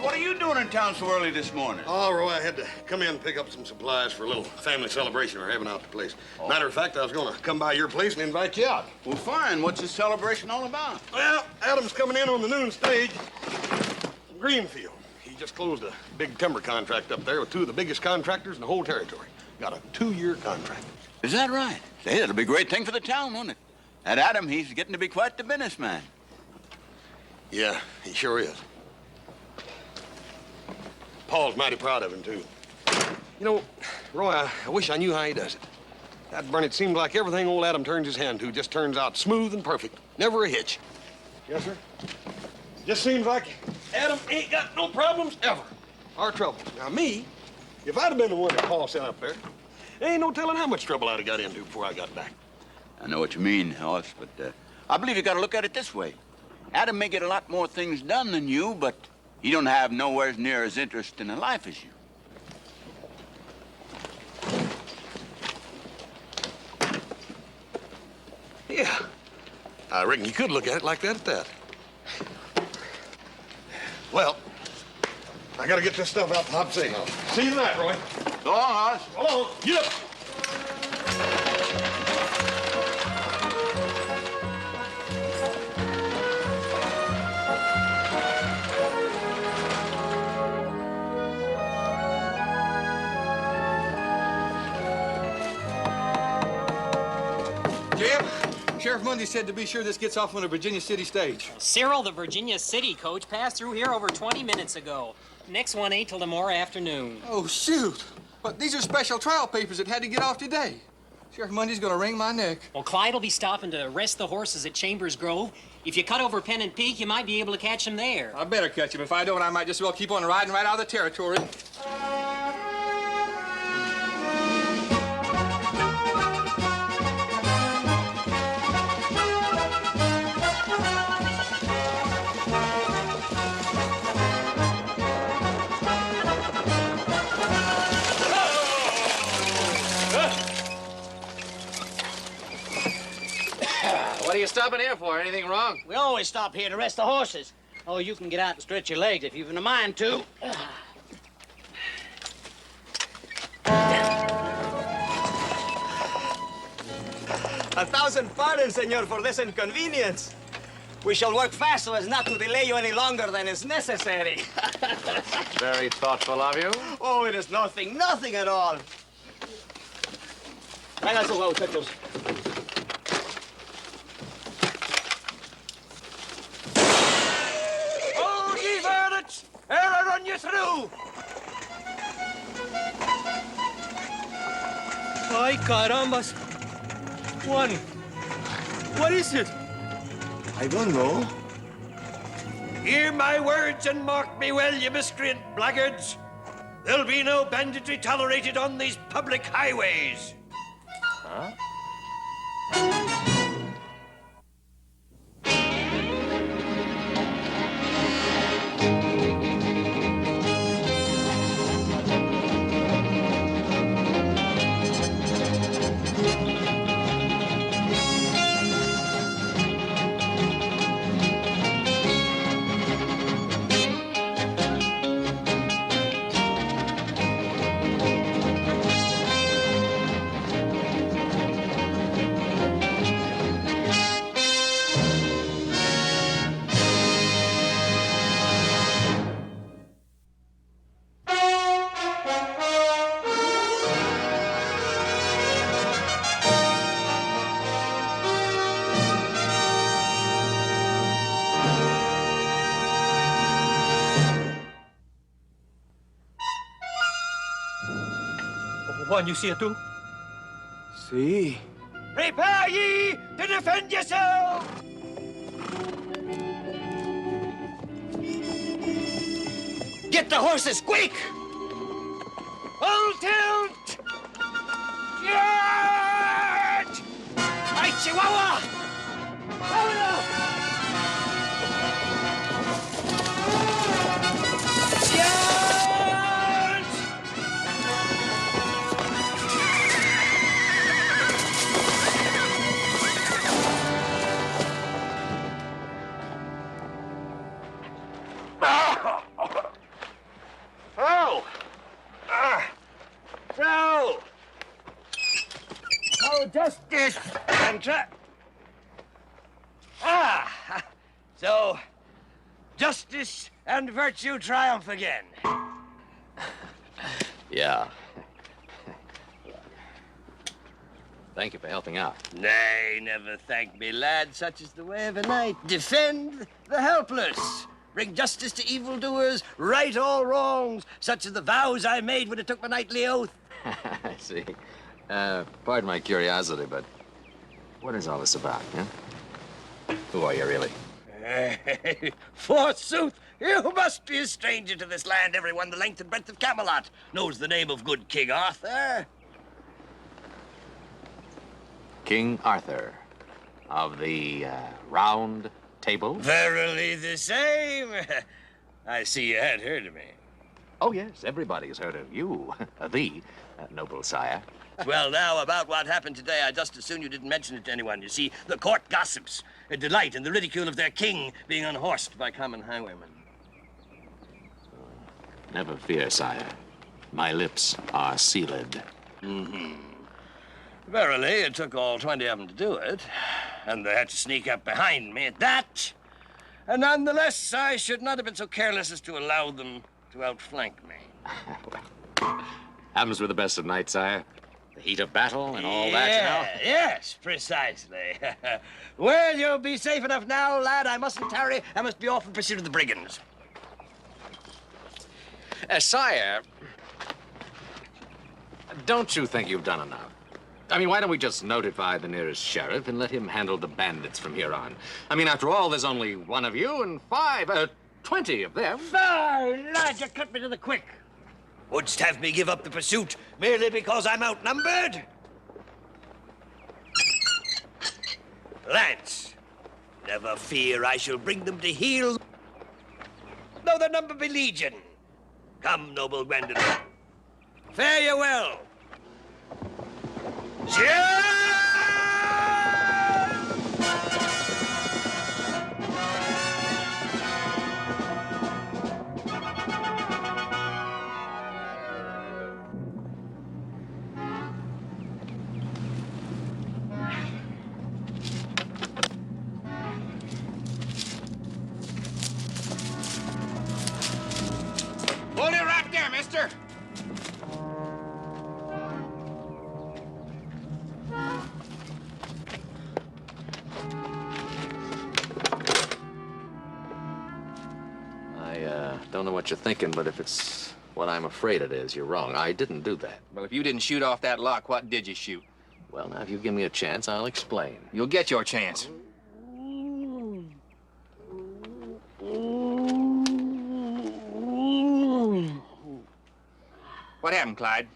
what are you doing in town so early this morning? Oh, Roy, I had to come in and pick up some supplies for a little family celebration we're having out at the place. Oh. Matter of fact, I was going to come by your place and invite you out. Well, fine. What's this celebration all about? Well, Adam's coming in on the noon stage from Greenfield. He just closed a big timber contract up there with two of the biggest contractors in the whole territory. Got a 2-year contract. Is that right? Hey, that'll be a great thing for the town, won't it? That Adam, he's getting to be quite the businessman. Yeah, he sure is. Paul's mighty proud of him, too. You know, Roy, I wish I knew how he does it. That burn, it seems like everything old Adam turns his hand to just turns out smooth and perfect. Never a hitch. Yes, sir? Just seems like Adam ain't got no problems ever. Or trouble. Now, me, if I'd have been the one that Paul sent up there, ain't no telling how much trouble I'd have got into before I got back. I know what you mean, Hoss, but I believe you got to look at it this way. Adam may get a lot more things done than you, but he don't have nowhere near as interesting a life as you. Yeah, I reckon you could look at it like that at that. Well, I gotta get this stuff out the hop signal. See you tonight, Roy. So long, Hoss. So long. Get up. Sheriff Mundy said to be sure this gets off on a Virginia City stage. Cyril, the Virginia City coach passed through here over 20 minutes ago. Next one ain't till tomorrow afternoon. Oh, shoot. But these are special trial papers that had to get off today. Sheriff Mundy's gonna wring my neck. Well, Clyde will be stopping to rest the horses at Chambers Grove. If you cut over Pennant Peak, you might be able to catch him there. I better catch him. If I don't, I might just well keep on riding right out of the territory. What are you stopping here for? Anything wrong? We always stop here to rest the horses. Oh, you can get out and stretch your legs if you've a mind to. A thousand pardons, senor, for this inconvenience. We shall work fast so as not to delay you any longer than is necessary. Very thoughtful of you. Oh, it is nothing at all. Vengan sus muchachos. Oh, ye bandits! Here I run you through! Ay, carambas. One. What is it? I don't know. Hear my words and mark me well, you miscreant blackguards. There'll be no banditry tolerated on these public highways. Huh? Juan, you see it too? See. Prepare ye to defend yourself! Get the horses, quick! Full tilt! Yet! Ay, Chihuahua! Vámonos! So, justice and virtue triumph again. Yeah. Thank you for helping out. Nay, never thank me, lad. Such is the way of a knight. Defend the helpless. Bring justice to evildoers, right all wrongs. Such are the vows I made when I took my knightly oath. I see. Pardon my curiosity, but what is all this about, huh? Who are you, really? Forsooth, you must be a stranger to this land. Everyone the length and breadth of Camelot knows the name of good King Arthur. King Arthur of the Round Table? Verily the same. I see you had heard of me. Oh, yes, everybody has heard of you, the noble sire. Well, now, about what happened today, I just as soon you didn't mention it to anyone. You see, the court gossips delight in the ridicule of their king being unhorsed by common highwaymen. Never fear, sire. My lips are sealed. Verily, it took all 20 of them to do it, and they had to sneak up behind me at that. And nonetheless, I should not have been so careless as to allow them to outflank me. Happens with the best of knights, sire. The heat of battle and all that, you know. Yes, precisely. Well, you'll be safe enough now, lad. I mustn't tarry. I must be off in pursuit of the brigands. Sire, don't you think you've done enough? I mean, why don't we just notify the nearest sheriff and let him handle the bandits from here on? I mean, after all, there's only one of you and 20 of them. Oh, lad, you cut me to the quick. Wouldst have me give up the pursuit merely because I'm outnumbered? Lance, never fear, I shall bring them to heel, though their number be legion. Come, noble Gwendolyn. Fare you well. Hold it right there, mister. I don't know what you're thinking, but if it's what I'm afraid it is, you're wrong. I didn't do that. Well, if you didn't shoot off that lock, what did you shoot? Well, now, if you give me a chance, I'll explain. You'll get your chance. What happened, Clyde?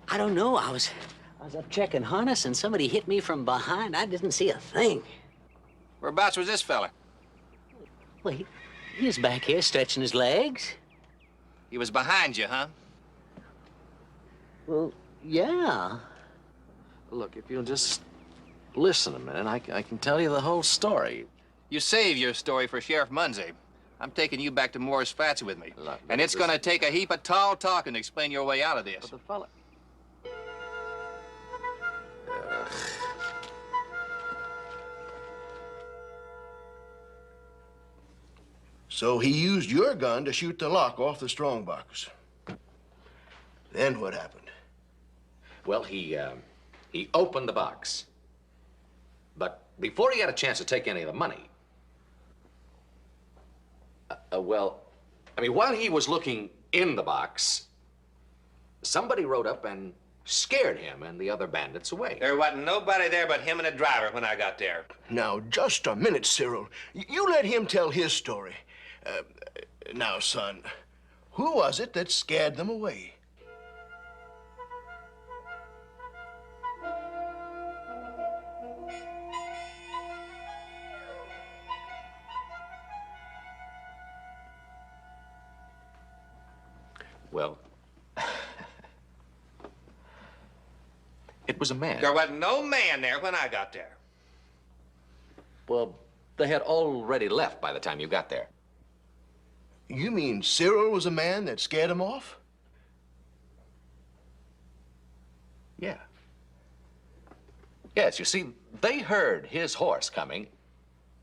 I don't know. I was up checking harness and somebody hit me from behind. I didn't see a thing. Whereabouts was this fella? Well, he was back here stretching his legs. He was behind you, huh? Well, yeah. Look, if you'll just listen a minute, I can tell you the whole story. You save your story for Sheriff Munsey. I'm taking you back to Moore's Flats with me. Look, And it's gonna take a heap of tall talking to explain your way out of this. But the fella... So he used your gun to shoot the lock off the strongbox. Then what happened? Well, he opened the box. But before he had a chance to take any of the money, while he was looking in the box, somebody rode up and scared him and the other bandits away. There wasn't nobody there but him and a driver when I got there. Now, just a minute, Cyril. You let him tell his story. Now, son, who was it that scared them away? Well, it was a man. There wasn't no man there when I got there. Well, they had already left by the time you got there. You mean Cyril was a man that scared him off? Yeah. Yes, you see, they heard his horse coming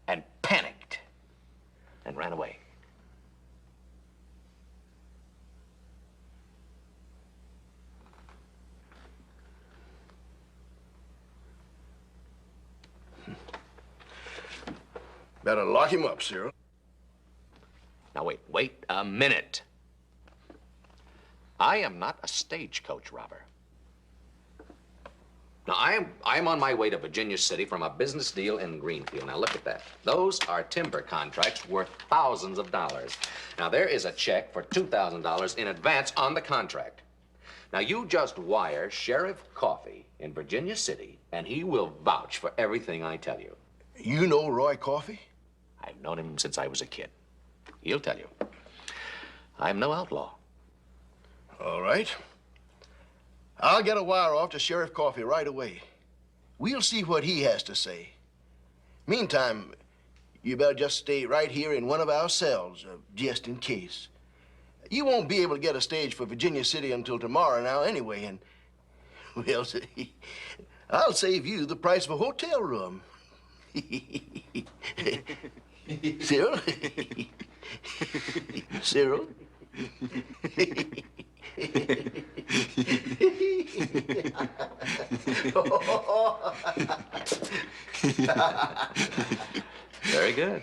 and panicked and ran away. Better lock him up, Cyril. Now, wait a minute. I am not a stagecoach robber. Now, I am on my way to Virginia City from a business deal in Greenfield. Now, look at that. Those are timber contracts worth thousands of dollars. Now, there is a check for $2,000 in advance on the contract. Now, you just wire Sheriff Coffey in Virginia City, and he will vouch for everything I tell you. You know Roy Coffey? I've known him since I was a kid. He'll tell you. I'm no outlaw. All right. I'll get a wire off to Sheriff Coffey right away. We'll see what he has to say. Meantime, you better just stay right here in one of our cells, just in case. You won't be able to get a stage for Virginia City until tomorrow now anyway, and, well, I'll save you the price of a hotel room. Cyril? Cyril? Very good.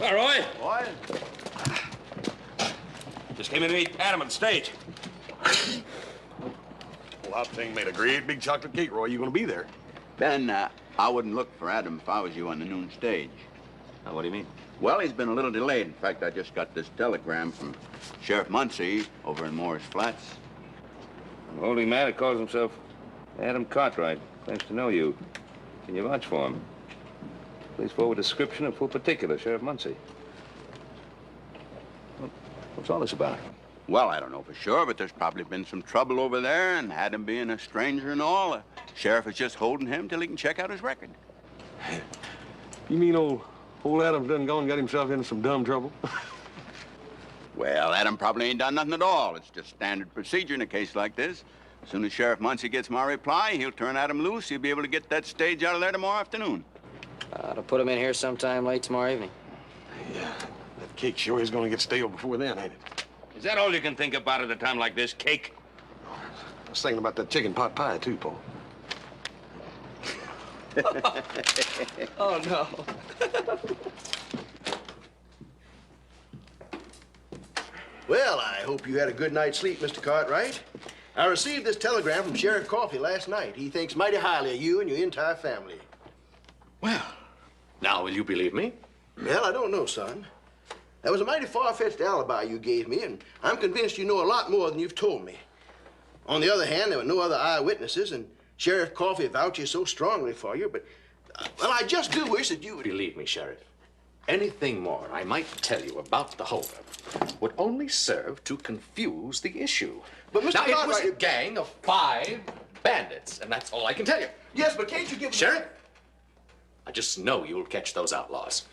Well, Roy. Boy, Just came in to meet Adam on the stage. Well, hot thing made a great big chocolate cake, Roy. You gonna be there? Ben, I wouldn't look for Adam if I was you on the noon stage. Now, what do you mean? Well, he's been a little delayed. In fact, I just got this telegram from Sheriff Muncie over in Morris Flats. The holding man calls himself Adam Cartwright. Claims to know you. Can you vouch for him? Please forward description and full particulars, Sheriff Muncie. What's all this about? Well, I don't know for sure, but there's probably been some trouble over there, and Adam being a stranger and all, the sheriff is just holding him till he can check out his record. You mean old Adam's done gone and got himself into some dumb trouble? Well, Adam probably ain't done nothing at all. It's just standard procedure in a case like this. As soon as Sheriff Muncie gets my reply, he'll turn Adam loose. He'll be able to get that stage out of there tomorrow afternoon. To put him in here sometime late tomorrow evening. Yeah, that cake sure is gonna get stale before then, ain't it? Is that all you can think about at a time like this, cake? I was thinking about that chicken pot pie, too, Paul. Oh, no. Well, I hope you had a good night's sleep, Mr. Cartwright. I received this telegram from Sheriff Coffey last night. He thinks mighty highly of you and your entire family. Well, now will you believe me? Well, I don't know, son. That was a mighty far-fetched alibi you gave me, and I'm convinced you know a lot more than you've told me. On the other hand, there were no other eyewitnesses, and Sheriff Coffey vouches so strongly for you, but, well, I just do wish that you would... Believe me, Sheriff. Anything more I might tell you about the holdup would only serve to confuse the issue. But, Mr. Now, it was Cartwright... a gang of 5 bandits, and that's all I can tell you. Yes, but can't you give... Sheriff, I just know you'll catch those outlaws.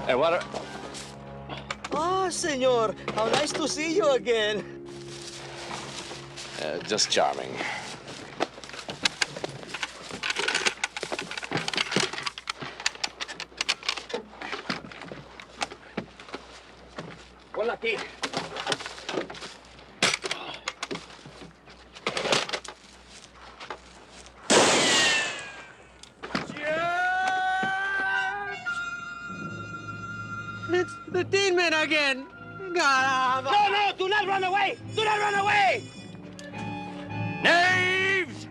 Hey, what are... Ah, senor, how nice to see you again. Just charming. Ponla aquí. It's the Dean men again. God, No, do not run away! Do not run away! Knaves!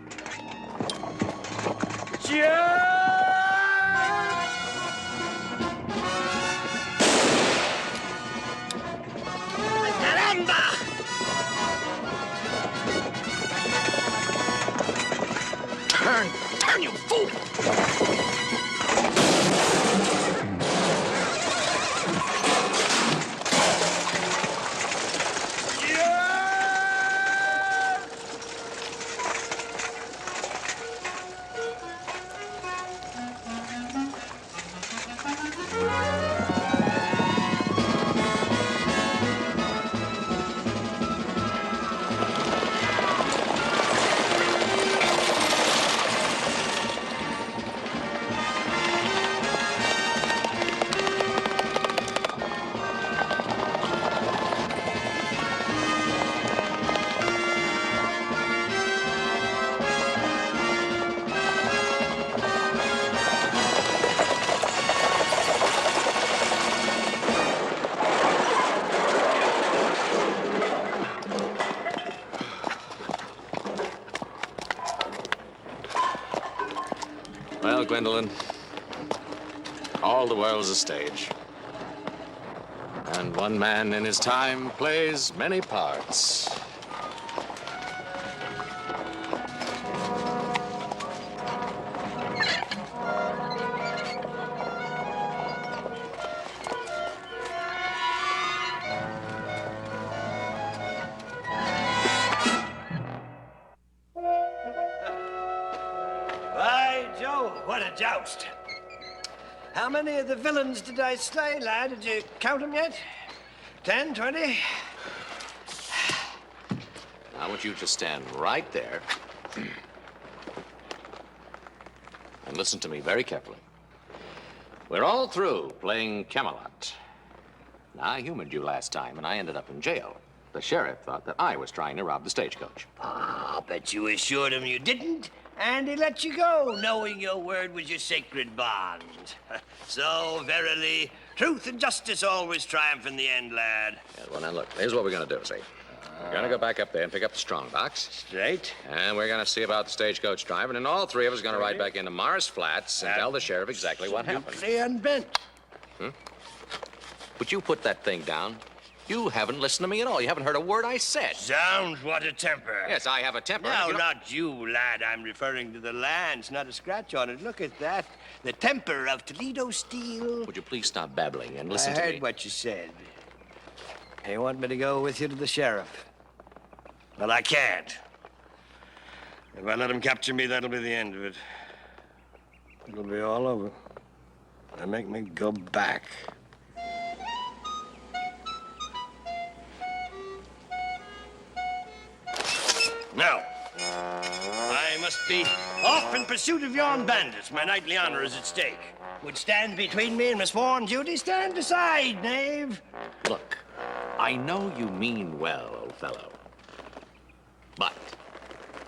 Caramba! Turn, you fool! Well, Gwendolyn, all the world's a stage. And one man in his time plays many parts. By Joe, what a joust. How many of the villains did I slay, lad? Did you count them yet? 10, 20? I want you to stand right there and listen to me very carefully. We're all through playing Camelot. Now, I humored you last time, and I ended up in jail. The sheriff thought that I was trying to rob the stagecoach. Ah, bet you assured him you didn't, and he let you go, knowing your word was your sacred bond. So, verily, truth and justice always triumph in the end, lad. Yeah, well, now, look, here's what we're going to do, see? We're going to go back up there and pick up the strong box. Straight. And we're going to see about the stagecoach driver, and then all three of us are going to ride back into Mars Flats and tell the sheriff exactly what happened. Absolutely unbent. Would you put that thing down? You haven't listened to me at all. You haven't heard a word I said. Zounds, what a temper. Yes, I have a temper. No, You know- not you, lad. I'm referring to the lance, not a scratch on it. Look at that. The temper of Toledo steel. Would you please stop babbling and listen I to heard me? what you said. You want me to go with you to the sheriff? Well, I can't. If I let him capture me, that'll be the end of it. It'll be all over. They make me go back. Now, I must be off in pursuit of yon bandits. My knightly honor is at stake. Would stand between me and my sworn duty? Stand aside, knave. Look, I know you mean well, old fellow. But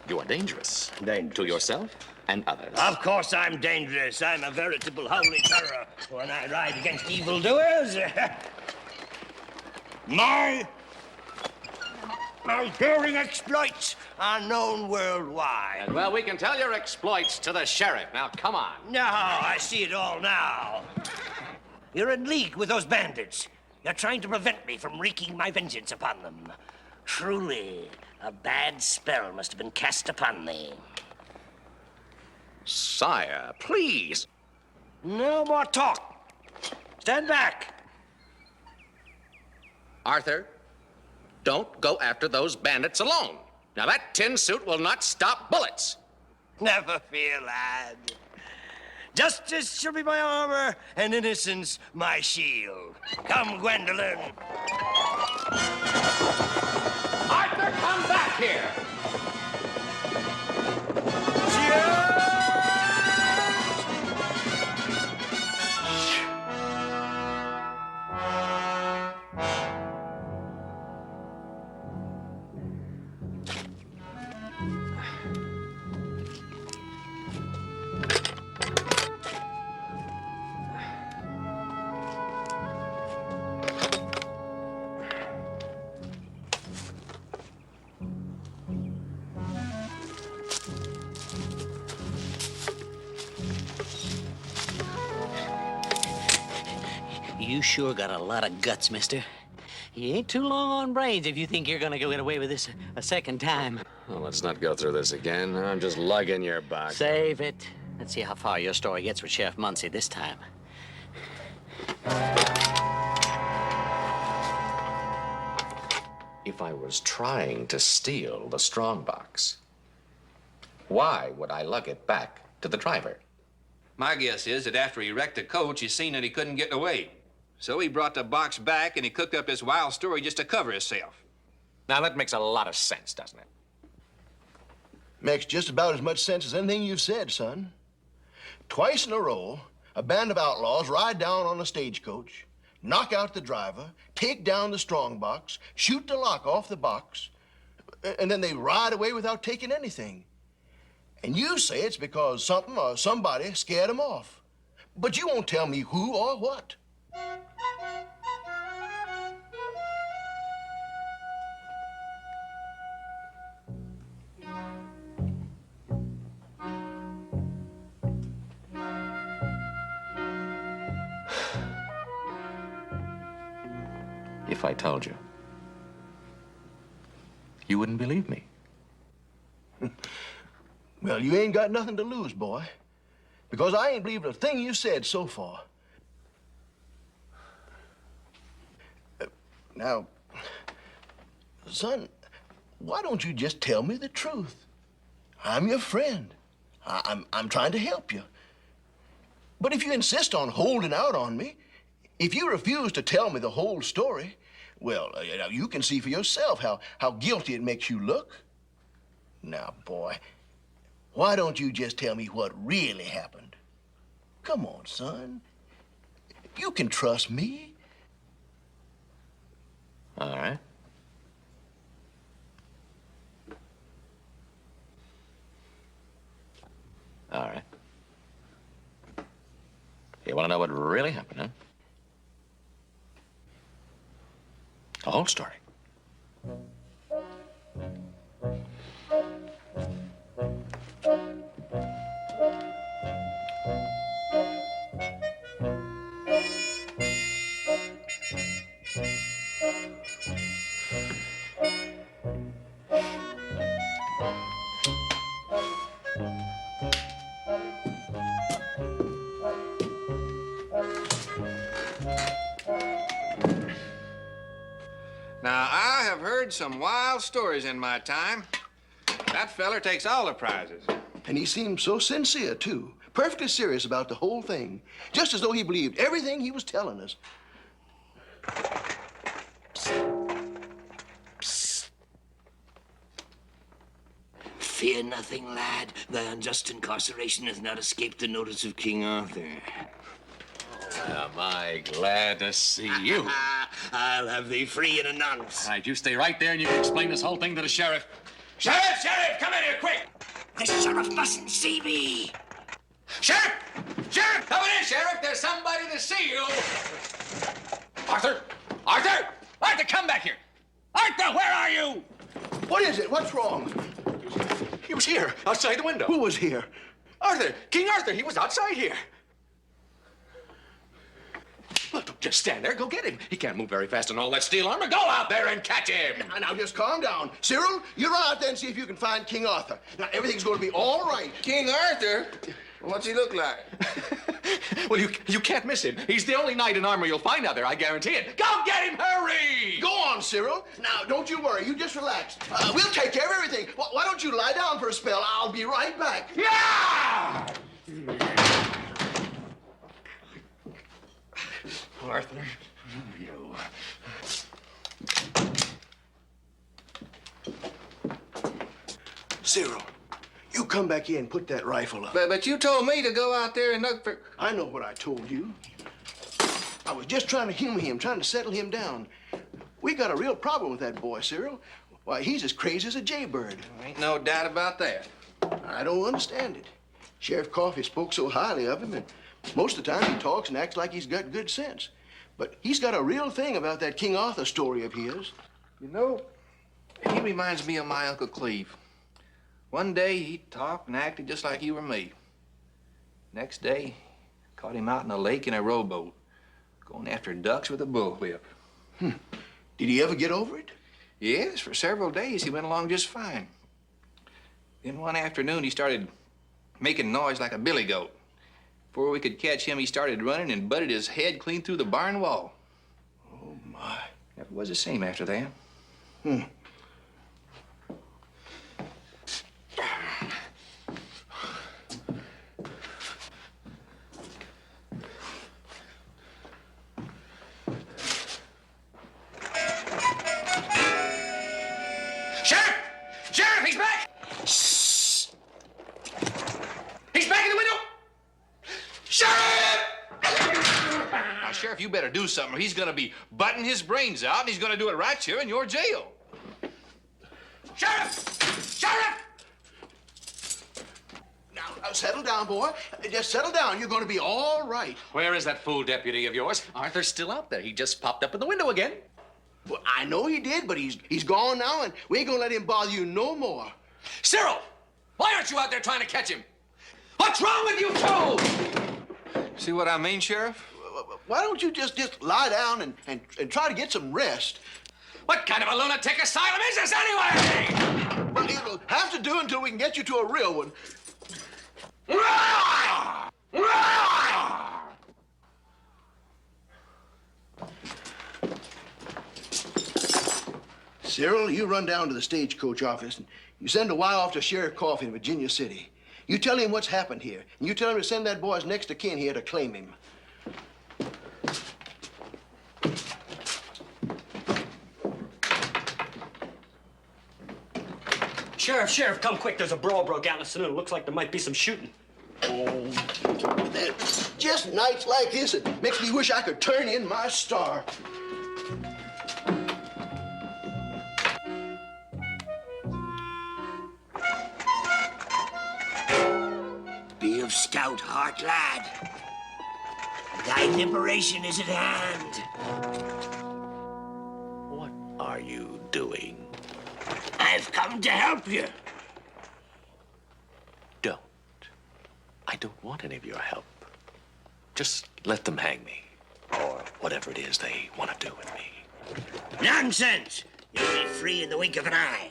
you are dangerous. Dangerous. To yourself and others. Of course I'm dangerous. I'm a veritable holy terror when I ride against evildoers. My daring exploits are known worldwide. And, well, we can tell your exploits to the sheriff. Now, come on. No, I see it all now. You're in league with those bandits. You're trying to prevent me from wreaking my vengeance upon them. Truly, a bad spell must have been cast upon thee. Sire, please. No more talk. Stand back. Arthur, don't go after those bandits alone. Now, that tin suit will not stop bullets. Never fear, lad. Justice shall be my armor, and innocence my shield. Come, Gwendolyn. Arthur, come back here! You sure got a lot of guts, mister. You ain't too long on brains if you think you're gonna get away with this a second time. Well, let's not go through this again. I'm just lugging your box. Save it. Let's see how far your story gets with Sheriff Muncie this time. If I was trying to steal the strongbox, why would I lug it back to the driver? My guess is that after he wrecked the coach, he seen that he couldn't get away. So he brought the box back and he cooked up this wild story just to cover himself. Now, that makes a lot of sense, doesn't it? Makes just about as much sense as anything you've said, son. Twice in a row, a band of outlaws ride down on a stagecoach, knock out the driver, take down the strongbox, shoot the lock off the box, and then they ride away without taking anything. And you say it's because something or somebody scared them off. But you won't tell me who or what. If I told you, you wouldn't believe me. Well, you ain't got nothing to lose, boy. Because I ain't believed a thing you said so far. Now, son, why don't you just tell me the truth? I'm your friend. I'm trying to help you. But if you insist on holding out on me, if you refuse to tell me the whole story, well, you can see for yourself how guilty it makes you look. Now, boy, why don't you just tell me what really happened? Come on, son. You can trust me. All right. All right. You want to know what really happened, huh? The whole story. Now, I have heard some wild stories in my time. That feller takes all the prizes. And he seemed so sincere, too. Perfectly serious about the whole thing. Just as though he believed everything he was telling us. Fear nothing, lad. Thy unjust incarceration has not escaped the notice of King Arthur. Am I glad to see you. I'll have thee free in a nonce. All right, you stay right there and you can explain this whole thing to the sheriff. Sheriff! Sheriff! Come in here, quick! The sheriff mustn't see me. Sheriff! Sheriff! Come in, Sheriff! There's somebody to see you! Arthur! Arthur! Arthur, come back here! Arthur, where are you? What is it? What's wrong? He was here, outside the window. Who was here? Arthur! King Arthur! He was outside here. Well, don't just stand there. Go get him. He can't move very fast in all that steel armor. Go out there and catch him. Now, just calm down. Cyril, you run out there and see if you can find King Arthur. Now, everything's going to be all right. King Arthur? What's he look like? Well, you can't miss him. He's the only knight in armor you'll find out there. I guarantee it. Go get him. Hurry! Go on, Cyril. Now, don't you worry. You just relax. We'll take care of everything. Why don't you lie down for a spell? I'll be right back. Yeah! Arthur. You. Cyril, you come back here and put that rifle up. But you told me to go out there and look for... I know what I told you. I was just trying to humor him, trying to settle him down. We got a real problem with that boy, Cyril. Why, he's as crazy as a jaybird. Ain't no doubt about that. I don't understand it. Sheriff Coffey spoke so highly of him, and most of the time he talks and acts like he's got good sense. But he's got a real thing about that King Arthur story of his. You know, he reminds me of my Uncle Cleve. One day he talked and acted just like you or me. Next day, caught him out in a lake in a rowboat, going after ducks with a bullwhip. Did he ever get over it? Yes, for several days he went along just fine. Then one afternoon he started making noise like a billy goat. Before we could catch him, he started running and butted his head clean through the barn wall. Oh, my. Never was the same after that. Sheriff! Sheriff, he's back! Shh! He's back in the window! Sheriff! Now, Sheriff, you better do something or he's gonna be butting his brains out and he's gonna do it right here in your jail. Sheriff! Sheriff! Now, settle down, boy. Just settle down. You're going to be all right. Where is that fool deputy of yours? Arthur's still out there. He just popped up in the window again. Well, I know he did, but he's gone now, and we ain't going to let him bother you no more. Cyril! Why aren't you out there trying to catch him? What's wrong with you two? See what I mean, Sheriff? Why don't you just lie down and try to get some rest? What kind of a lunatic asylum is this anyway? Well, it'll have to do until we can get you to a real one. Cyril, you run down to the stagecoach office and you send a wire off to Sheriff Coffey in Virginia City. You tell him what's happened here, and you tell him to send that boy's next of kin here to claim him. Sheriff, come quick. There's a brawl broke out in the saloon. Looks like there might be some shooting. Oh, just nights like this, it makes me wish I could turn in my star. Be of stout heart, lad. Thy liberation is at hand. What are you doing? I've come to help you. Don't. I don't want any of your help. Just let them hang me, or whatever it is they want to do with me. Nonsense! You'll be free in the wink of an eye.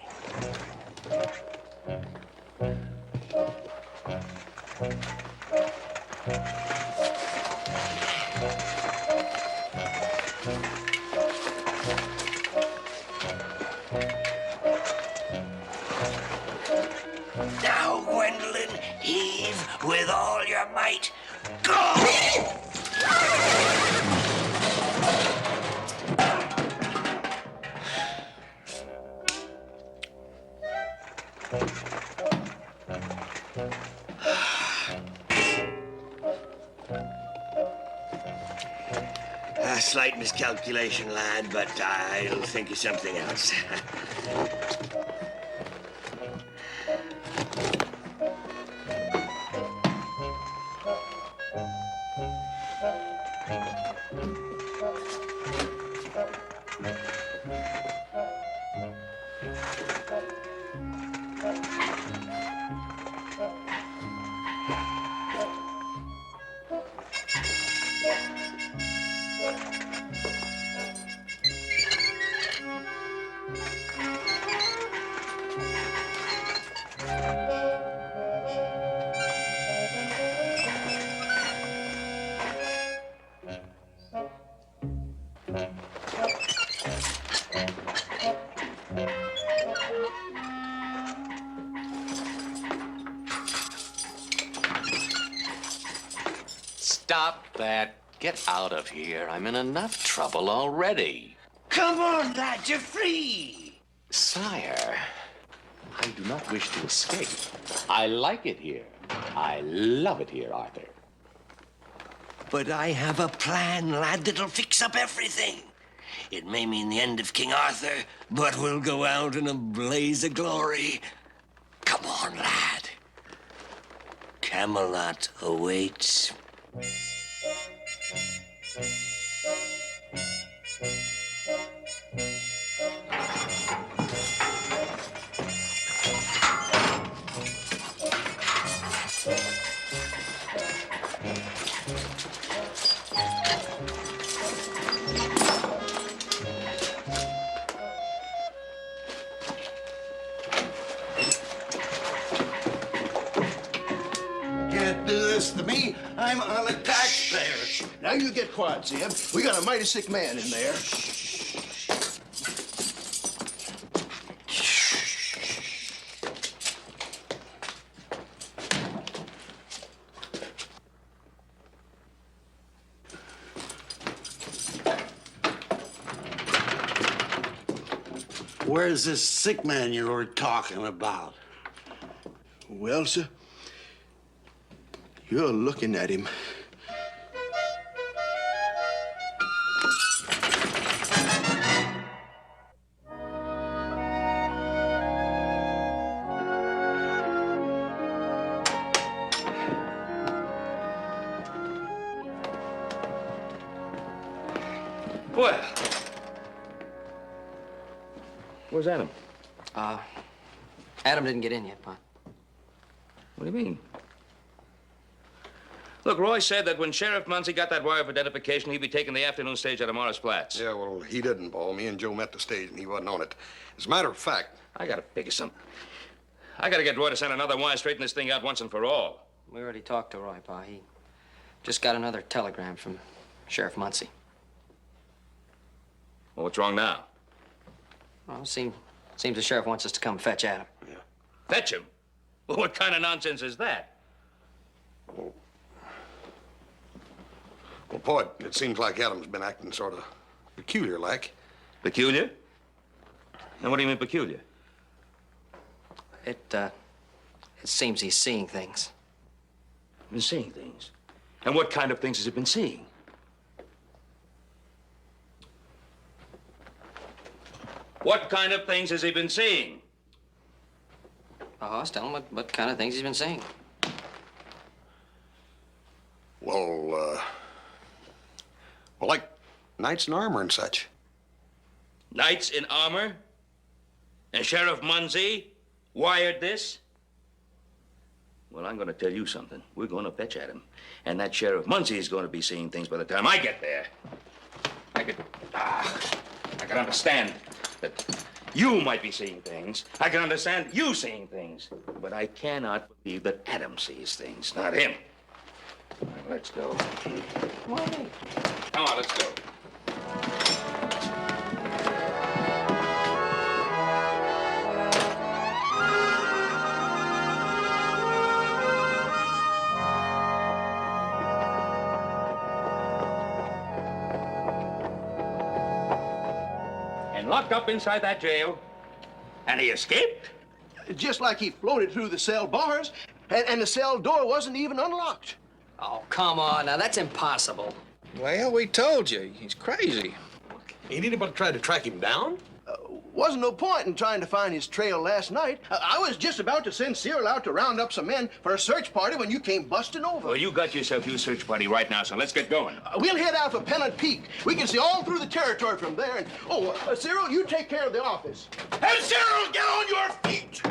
Now, Gwendolyn, heave with all your might. Go! A slight miscalculation, lad, but I'll think of something else. Stop that Get out of here. I'm in enough trouble already. Come on, lad, you're free. Sire, I do not wish to escape. I like it here. I love it here, Arthur. But I have a plan, lad, that'll fix up everything. It may mean the end of King Arthur, but we'll go out in a blaze of glory. Come on, lad. Camelot awaits. Can't do this to me. I'm a taxpayer. Now you get quiet, Zeb. We got a mighty sick man in there. Where's this sick man you were talking about? Well, sir, you're looking at him. Well, where's Adam? Adam didn't get in yet, Pa. What do you mean? Look, Roy said that when Sheriff Muncie got that wire of identification, he'd be taking the afternoon stage out of Morris Flats. Yeah, well, he didn't, Paul. Me and Joe met the stage, and he wasn't on it. As a matter of fact... I gotta figure something. I gotta get Roy to send another wire, straighten this thing out once and for all. We already talked to Roy, Pa. He just got another telegram from Sheriff Muncie. Well, what's wrong now? Well, seems the sheriff wants us to come fetch Adam. Yeah. Fetch him? Well, what kind of nonsense is that? Well, Paul, it seems like Adam's been acting sort of peculiar-like. Peculiar? And what do you mean peculiar? It seems he's seeing things. Been seeing things? And what kind of things has he been seeing? What kind of things has he been seeing? I was telling him what kind of things he's been seeing. Well, like knights in armor and such. Knights in armor? And Sheriff Muncie wired this? Well, I'm going to tell you something. We're going to fetch Adam. And that Sheriff Muncie is going to be seeing things by the time I get there. I can understand that you might be seeing things. I can understand you seeing things. But I cannot believe that Adam sees things, not him. All right, let's go. Why? Come on, let's go. And locked up inside that jail. And he escaped? Just like he floated through the cell bars, and the cell door wasn't even unlocked. Oh, come on. Now, that's impossible. Well, we told you. He's crazy. Ain't anybody tried to track him down? Wasn't no point in trying to find his trail last night. I was just about to send Cyril out to round up some men for a search party when you came busting over. Well, you got yourself your search party right now, so let's get going. We'll head out for Pennant Peak. We can see all through the territory from there. And, Cyril, you take care of the office. Hey, Cyril, get on your feet!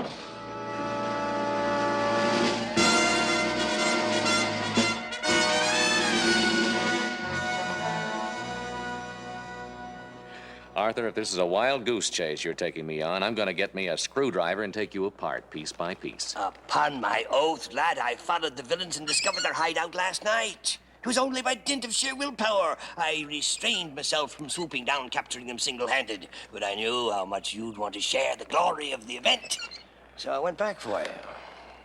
Arthur, if this is a wild goose chase you're taking me on, I'm going to get me a screwdriver and take you apart, piece by piece. Upon my oath, lad, I followed the villains and discovered their hideout last night. It was only by dint of sheer willpower. I restrained myself from swooping down, capturing them single-handed. But I knew how much you'd want to share the glory of the event. So I went back for you.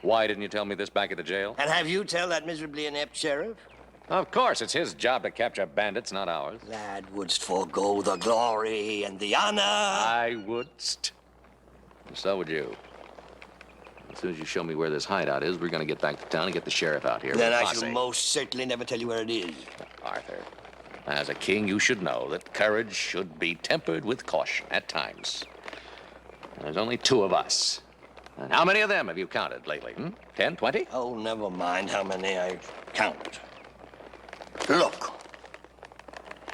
Why didn't you tell me this back at the jail? And have you tell that miserably inept sheriff? Of course, it's his job to capture bandits, not ours. Lad, wouldst forego the glory and the honor? I wouldst. And so would you. As soon as you show me where this hideout is, we're gonna get back to town and get the sheriff out here. Then with a I posse. shall most certainly never tell you where it is. Arthur, as a king, you should know that courage should be tempered with caution at times. There's only 2 of us. And how many of them have you counted lately? 10, 20? Oh, never mind how many I count. Look,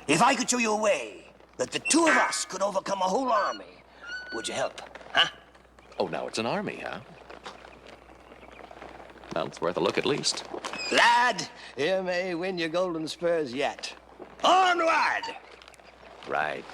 if I could show you a way that the 2 of us could overcome a whole army, would you help, huh? Oh, now it's an army, huh? Well, it's worth a look at least. Lad, you may win your golden spurs yet. Onward! Right.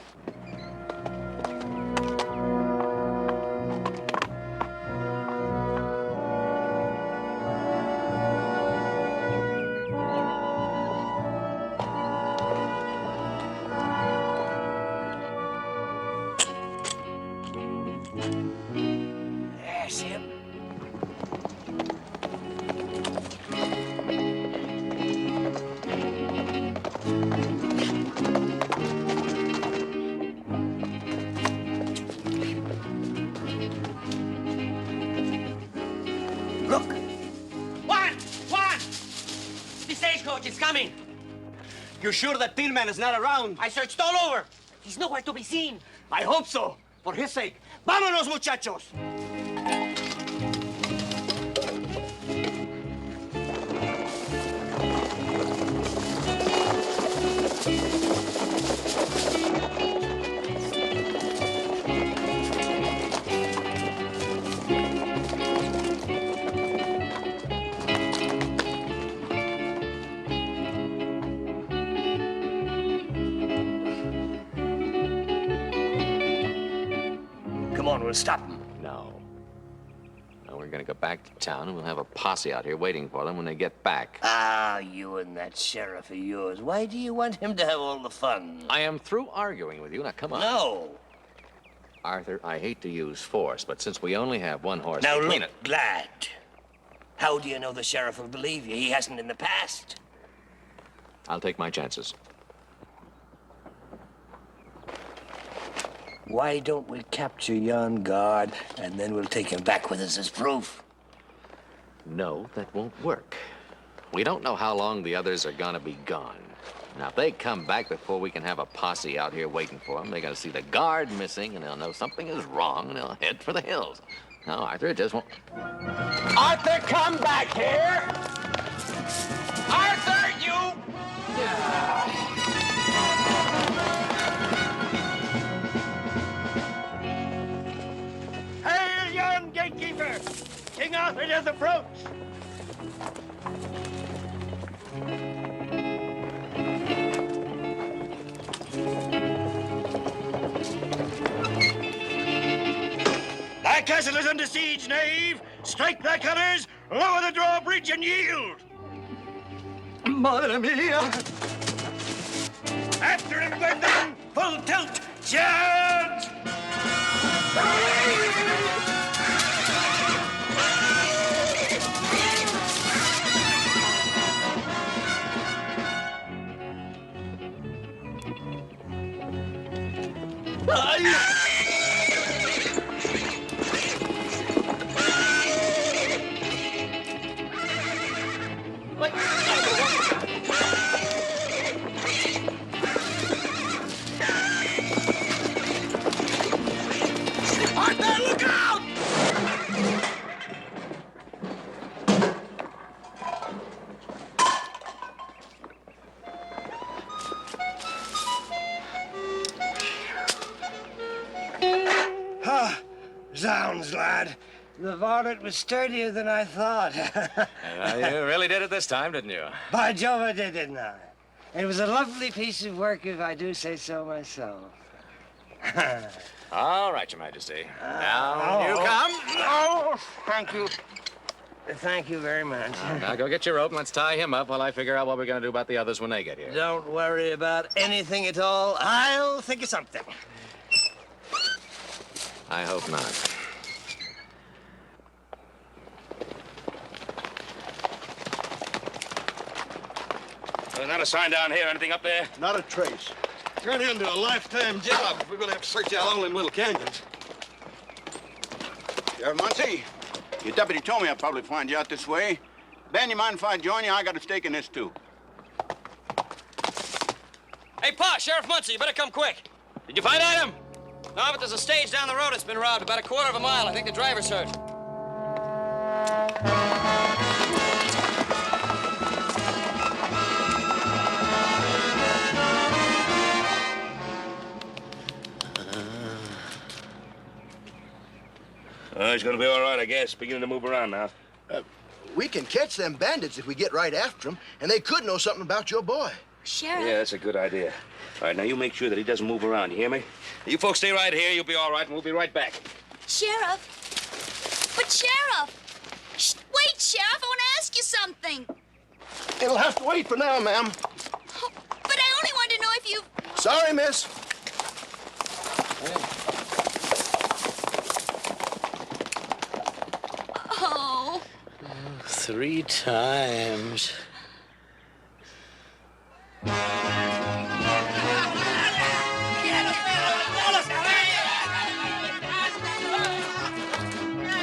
There's him. Look. One! The stagecoach is coming. You're sure that Tillman is not around? I searched all over. He's nowhere to be seen. I hope so. For his sake. Vámonos, muchachos! Come on, we'll stop him. No. No, we're gonna go back to town and we'll have a posse out here waiting for them when they get back. Ah, you and that sheriff of yours. Why do you want him to have all the fun? I am through arguing with you. Now, come on. No. Arthur, I hate to use force, but since we only have 1 horse Now between look, lad. How do you know the sheriff will believe you? He hasn't in the past. I'll take my chances. Why don't we capture yon guard, and then we'll take him back with us as proof? No, that won't work. We don't know how long the others are gonna be gone. Now, if they come back before we can have a posse out here waiting for them, they're gonna see the guard missing, and they'll know something is wrong, and they'll head for the hills. No, Arthur, it just won't... Arthur, come back here! Arthur, you... Hail, young gatekeeper! King Arthur does approach! Thy castle is under siege, knave! Strike thy colors, lower the drawbridge, and yield! Madre mia! After him, Vincent! Full tilt! Charge! Arthur, look out! Ah, zounds, lad. The varlet was sturdier than I thought. You really did it this time, didn't you? By Jove, I did, didn't I? It was a lovely piece of work, if I do say so myself. All right, Your Majesty. Down you come. Oh, thank you. Thank you very much. Now go get your rope and let's tie him up while I figure out what we're gonna do about the others when they get here. Don't worry about anything at all. I'll think of something. I hope not. Not a sign down here. Anything up there? Not a trace. Turn into a lifetime job if we're gonna have to search out all them little canyons. Sheriff Muncie, your deputy told me I'd probably find you out this way. Ben, you mind if I join you? I got a stake in this, too. Hey, Pa, Sheriff Muncie, you better come quick. Did you find Adam? No, but there's a stage down the road that's been robbed about a quarter of a mile. I think the driver's hurt. He's gonna be all right, I guess. Beginning to move around now. We can catch them bandits if we get right after them, and they could know something about your boy. Sheriff. Yeah, that's a good idea. All right, now you make sure that he doesn't move around. You hear me? You folks stay right here. You'll be all right, and we'll be right back. Sheriff. But Sheriff. Wait, Sheriff. I want to ask you something. It'll have to wait for now, ma'am. Oh, but I only wanted to know if you... Sorry, miss. Oh. 3 times.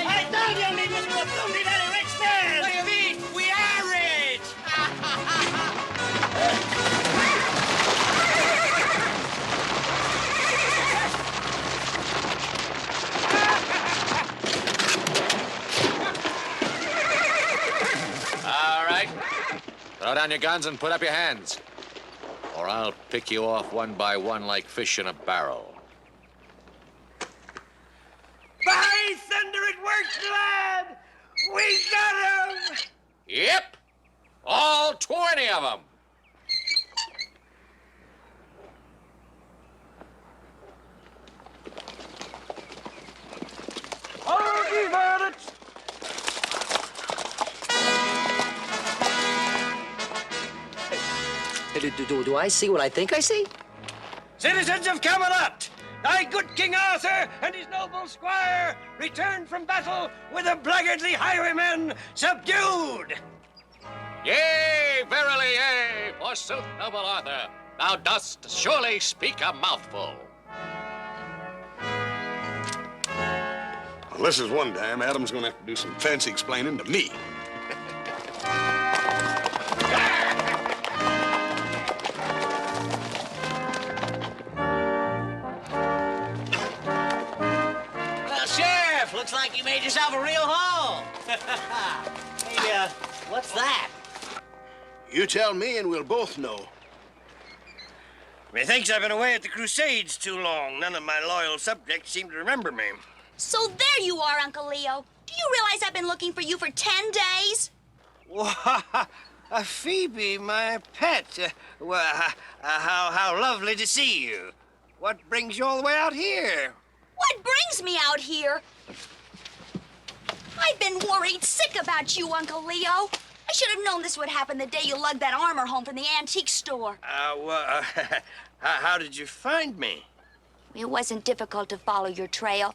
I told you me was going to be very rich man. What do you mean? We are rich! All right. Throw down your guns and put up your hands. Or I'll pick you off one by one like fish in a barrel. By thunder, it worked, lad! We got him! Yep. All 20 of them. All these bandits! Do I see what I think I see? Citizens of Camelot, thy good King Arthur and his noble squire returned from battle with the blackguardly highwaymen subdued. Yea, verily, yea, forsooth, noble Arthur, thou dost surely speak a mouthful. Well, this is one time Adam's gonna have to do some fancy explaining to me. Well, Sheriff, looks like you made yourself a real haul. Hey, what's that? You tell me and we'll both know. Methinks I've been away at the Crusades too long. None of my loyal subjects seem to remember me. So there you are, Uncle Leo. Do you realize I've been looking for you for 10 days? Why, Phoebe, my pet. How lovely to see you. What brings you all the way out here? What brings me out here? I've been worried sick about you, Uncle Leo. I should have known this would happen the day you lugged that armor home from the antique store. How did you find me? It wasn't difficult to follow your trail.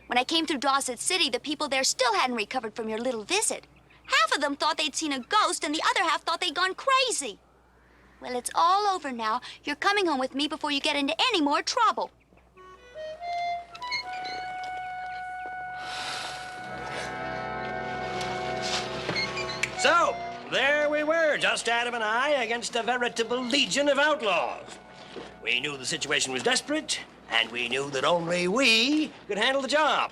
When I came through Dawson City, the people there still hadn't recovered from your little visit. Half of them thought they'd seen a ghost, and the other half thought they'd gone crazy. Well, it's all over now. You're coming home with me before you get into any more trouble. So, there we were, just Adam and I, against a veritable legion of outlaws. We knew the situation was desperate, and we knew that only we could handle the job.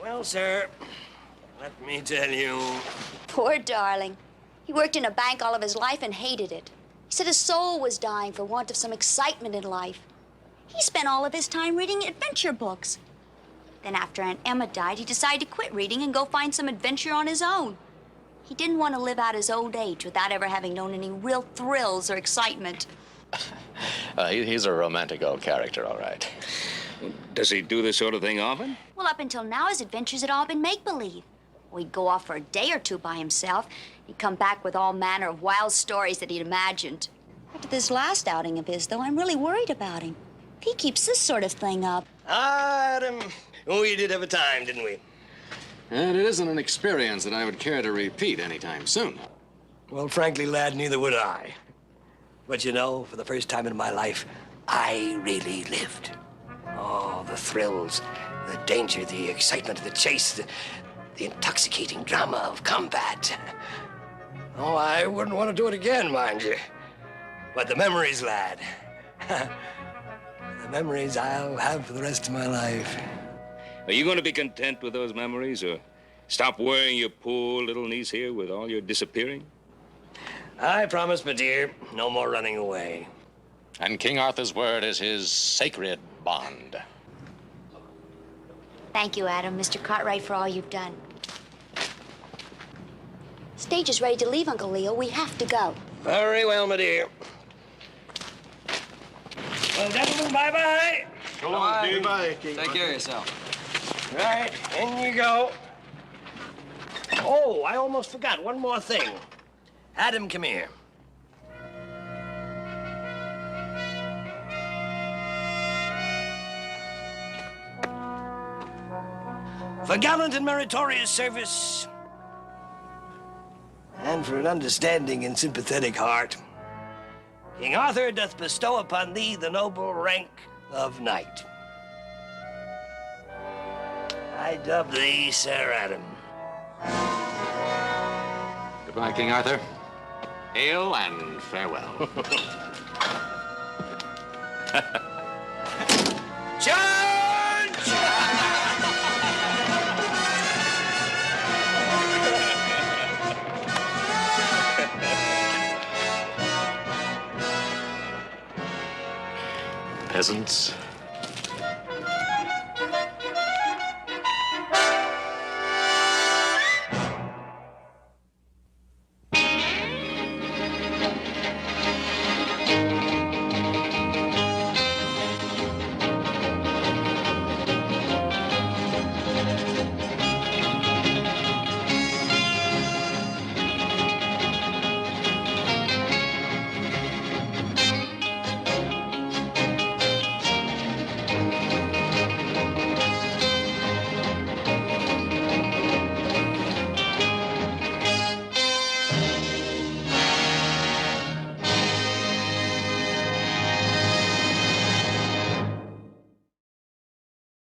Well, sir, let me tell you. Poor darling. He worked in a bank all of his life and hated it. He said his soul was dying for want of some excitement in life. He spent all of his time reading adventure books. Then after Aunt Emma died, he decided to quit reading and go find some adventure on his own. He didn't want to live out his old age without ever having known any real thrills or excitement. He's a romantic old character, all right. Does he do this sort of thing often? Well, up until now, his adventures had all been make-believe. He'd go off for a day or two by himself. He'd come back with all manner of wild stories that he'd imagined. After this last outing of his, though, I'm really worried about him. If he keeps this sort of thing up... Adam, we did have a time, didn't we? And it isn't an experience that I would care to repeat anytime soon. Well, frankly, lad, neither would I. But you know, for the first time in my life, I really lived. Oh, the thrills, the danger, the excitement of the chase, the intoxicating drama of combat. Oh, I wouldn't want to do it again, mind you. But the memories, lad. The memories I'll have for the rest of my life. Are you going to be content with those memories, or stop worrying your poor little niece here with all your disappearing? I promise, my dear, no more running away. And King Arthur's word is his sacred bond. Thank you, Adam, Mr. Cartwright, for all you've done. Stage is ready to leave, Uncle Leo. We have to go. Very well, my dear. Well, gentlemen, bye-bye. So long, dude. Goodbye, King. Take care of yourself. Right, in you go. Oh, I almost forgot one more thing. Adam, come here. For gallant and meritorious service, and for an understanding and sympathetic heart, King Arthur doth bestow upon thee the noble rank of knight. I dub thee Sir Adam. Goodbye, King Arthur. Hail and farewell. Charge! Peasants,